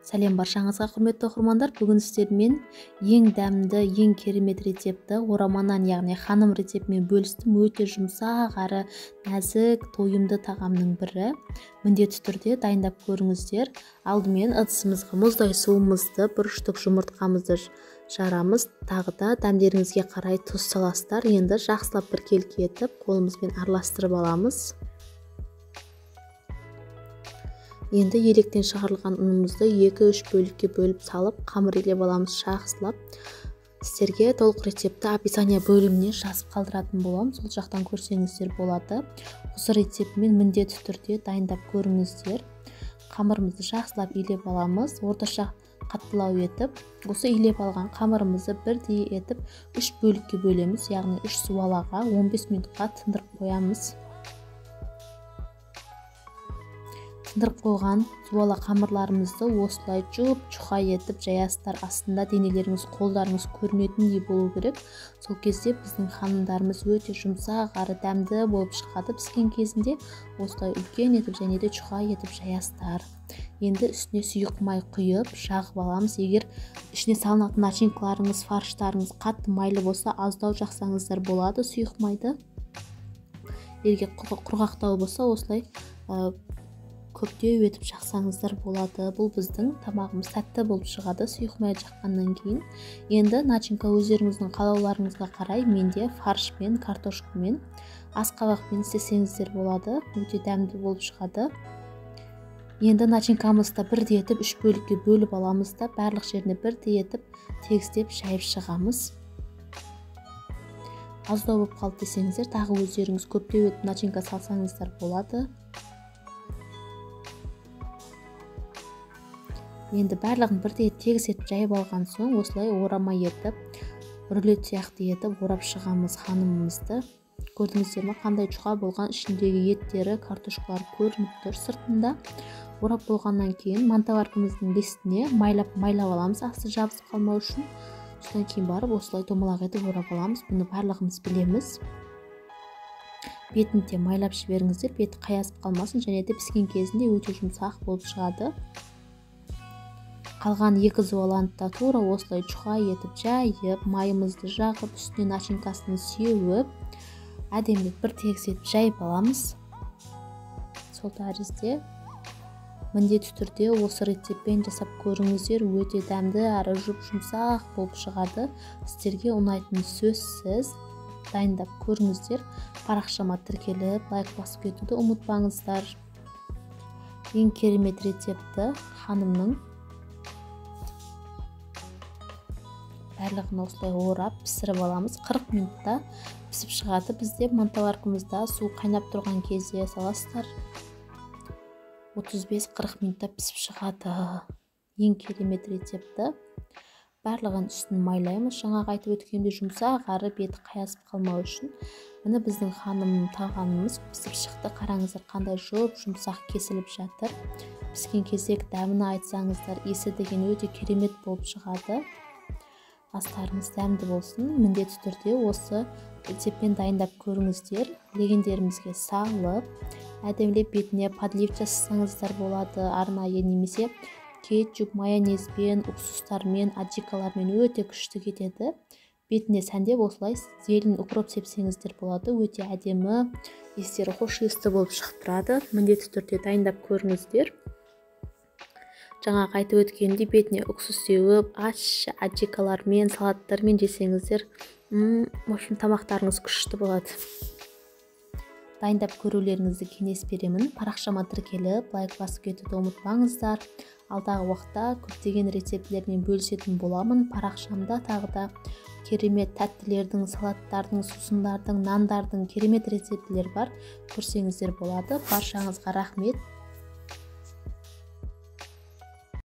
Сәлем баршаңызға, құрметті оқырмандар. Бүгін сіздермен ең дәмді, ең керемет рецепті ораманнан, яғни ханым рецептімен бөлістім. Өте жұмсақ әрі нәзік, тойымды тағамның бірі. Міндетті түрде дайындап көріңіздер. Алдымен ыдысымызға мұздай суымызды, бір штук жұмыртқамызды жарамыз. Тағы да дәмдеріңізге қарай тұз саласыздар. Енді жақсылап біркелкі етіп, қолымызбен араластырып аламыз. Енді електен шығарылған ұнымызды 2-3 бөлікке бөліп салып, қамыр илеп аламыз жақсылап. Сіздерге толық рецепті описание бөліміне жазып қалдыратын боламын. Сол жақтан көрсеңіздер болады. Осы рецептімен міндетті түрде дайындап көріңіздер. Қамырымызды жақсылап илеп аламыз. Орташа қаттылау етіп, осы илеп алған қамырымызды бірдей етіп 3 бөлікке бөлеміз, яғни 3 суалаға 15 минутқа тындырып қоямыз. Тындырып қойған суала қамырларымызды осылай жұп-жұқа етіп жаясыздар. Астында денелеріңіз, қолдарыңыз көрінетіндей болу керек. Сол кезде біздің ханымдарымыз өте жұмсақ әрі дәмді болып шығады. Піскен кезінде осылай үлкен етіп және де жұқа етіп жаясыздар. Енді үстіне сұйық май құйып жағып аламыз. Егер ішіне салынатын начинкаларыңыз, фарштарыңыз қатты майлы болса, аздау жақсаңыздар болады сұйық майды. Егер құрғақтау болса, осылай көптеу етіп жақсаңыздар болады. Бұл біздің тамағымыз сәтті болып шығады сұйық май жаққаннан кейін. Енді начинка өздеріңіздің қалауларыңызға қарай, менде фаршпен, картошкамен, асқабақпен істесеңіздер болады. Өте дәмді болып шығады. Енді начинкамызды бірдей етіп 3 бөлікке бөліп аламыз да, барлық жеріне бірдей етіп тегістеп жайып шығамыз. Аздау болып қалды десеңіздер, тағы өздеріңіз көптеу етіп начинка салсаңыздар болады. Енді барлығын бірдей тегіс етіп жайып алған соң, осылай орама етіп, рулет сияқты етіп орап шығамыз ханымымызды. Көрдіңіздер ме, қандай жұқа болған, ішіндегі еттері, картошкалар көрініп тұр сыртында. Орап болғаннан кейін мантаваркамыздың бетіне майлап аламыз, асты жабысып қалмау үшін. Содан кейін барып осылай домалақ етіп орап аламыз. Бұны барлығымыз білеміз. Бетін де майлап жіберіңіздер, беті қаясып қалмасын, және де піскен кезінде өте жұмсақ болып шығады. Қалған 2 зуаланды да тура осылай жұқа етіп жайып, майымызды жағып, үстіне начинкасын сеуіп, әдемі бір тегіс етіп жайып аламыз. Сол тәрізде міндетті түрде осы рецептпен жасап көріңіздер. Өте дәмді әрі жұмсақ болып шығады. Сіздерге ұнайтын сөзсіз. Дайындап көріңіздер. Парақшама тіркеліп, лайк басып кетуді ұмытпаңыздар. Ең керемет рецепті ханымның. Барлығын осылай орап пісіріп аламыз. 40 минутта пісіп шығады. Бізде мантаваркамызда су қайнап тұрған кезде саласыздар. 35-40 минутта пісіп шығады. Ең керемет рецепті. Барлығын үстін майлаймыз. Жаңағы айтып өткенде жұмсақ әрі беті қаясып қалмау үшін. Міне біздің ханым тағамымыз пісіп шықты. Қараңыздар, қандай жұмсақ кесіліп жатыр. Піскен кезде дәмін айтсаңыздар, иісі деген өте керемет болып шығады. Астарыңыз дәмді болсын. Міндетті түрде осы рецептпен дайындап көріңіздер. Легендерімізге салып, әдемілеп бетіне подлив жасасаңыздар болады. Арнайы немесе кетчуп, майонезбен, уксустармен, аджикалармен өте күшті кетеді. Бетіне сәндеп осылай зелень, укроп сепсеңіздер болады. Өте әдемі, естері хош иісті болып шығып тұрады. Міндетті түрде дайындап көріңіздер. Жаңағы айтып өткенде бетіне уксус сеуіп, аджикалармен, салаттармен жесеңіздер, тамақтарыңыз күшті болады. Дайындап көрулеріңізді кеңес беремін. Парақшама тіркеліп, лайк басып кетуді ұмытпаңыздар. Алдағы уақытта көптеген рецептілермен бөлісетін боламын. Парақшамда тағы да керемет тәттілердің, салаттардың, сусындардың, нандардың керемет рецептілер бар. Көрсеңіздер болады. Баршаңызға рахмет.